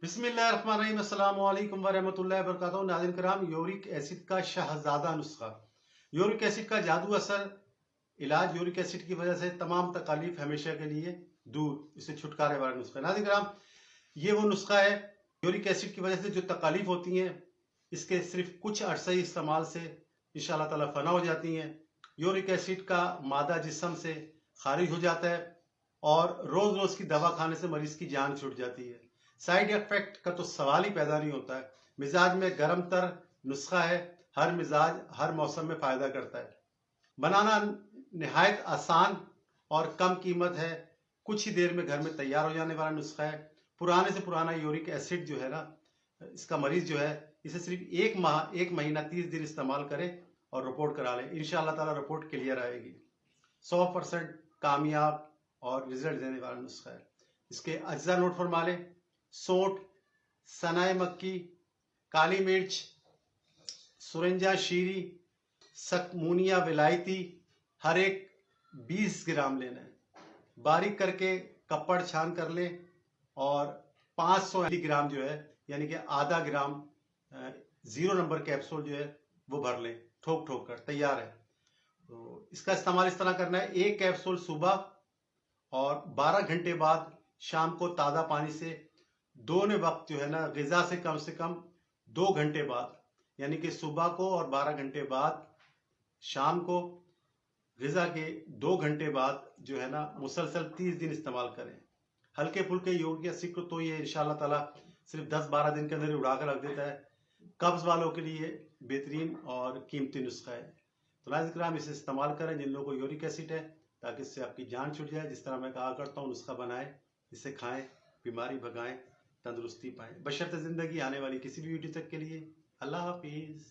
बिस्मिल्लाहिर्रहमानिर्रहीम अस्सलाम वालेकुम वरहमतुल्लाहि वबरकातुहू। नाज़रीन कराम, यूरिक एसिड का शहजादा नुस्खा, यूरिक एसिड का जादू असर, इलाज यूरिक एसिड की वजह से तमाम तकालीफ हमेशा के लिए दूर, इसे छुटकारे वाला नुस्खा। नाज़रीन कराम, ये वो नुस्खा है यूरिक एसिड की वजह से जो तकालीफ होती हैं, इसके सिर्फ कुछ अरसे इस्तेमाल से इंशाअल्लाह ताला फना हो जाती हैं। यूरिक एसिड का मादा जिस्म से खारिज हो जाता है और रोज रोज की दवा खाने से मरीज की जान छूट जाती है। साइड इफेक्ट का तो सवाल ही पैदा नहीं होता है। मिजाज में गर्म तर नुस्खा है, हर मिजाज हर मौसम में फायदा करता है। बनाना निहायत आसान और कम कीमत है, कुछ ही देर में घर में तैयार हो जाने वाला नुस्खा है। पुराने से पुराना यूरिक एसिड जो है ना, इसका मरीज जो है, इसे सिर्फ एक महीना 30 दिन इस्तेमाल करे और रिपोर्ट करा ले। इंशाअल्लाह ताला रिपोर्ट क्लियर आएगी। 100% कामयाब और रिजल्ट देने वाला नुस्खा है। इसके अज्जा नोट फरमा लें: सोंठ, सनाए मक्की, काली मिर्च, सुरंजा शीरी, सकमूनिया विलायती, हर एक 20 ग्राम लेना है। बारीक करके कपड़ छान कर लें और 500 मिलीग्राम जो है, यानी कि आधा ग्राम 0 नंबर कैप्सूल जो है वो भर लें। ठोक ठोक कर तैयार है। तो इसका इस्तेमाल इस तरह करना है: एक कैप्सूल सुबह और 12 घंटे बाद शाम को ताज़ा पानी से। दोनों वक्त जो है ना, ग़िज़ा से कम 2 घंटे बाद, यानी कि सुबह को और 12 घंटे बाद शाम को, ग़िज़ा के 2 घंटे बाद जो है ना, मुसलसल 30 दिन इस्तेमाल करें। हल्के फुल्के यूरिक एसिड को तो ये इंशाअल्लाह ताला सिर्फ 10-12 दिन के अंदर ही उड़ा कर रख देता है। कब्ज़ वालों के लिए बेहतरीन और कीमती नुस्खा है। तो नाज़रीन किराम, इसे इस्तेमाल करें जिन लोगों को यूरिक एसिड है, ताकि इससे आपकी जान छूट जाए। जिस तरह मैं कहा करता हूँ, नुस्खा बनाएं, इसे खाएं, बीमारी भगाएं, तंदुरुस्ती पाएं। बशर्ते ज़िंदगी आने वाली किसी भी वीडियो तक के लिए अल्लाह हाफिज़।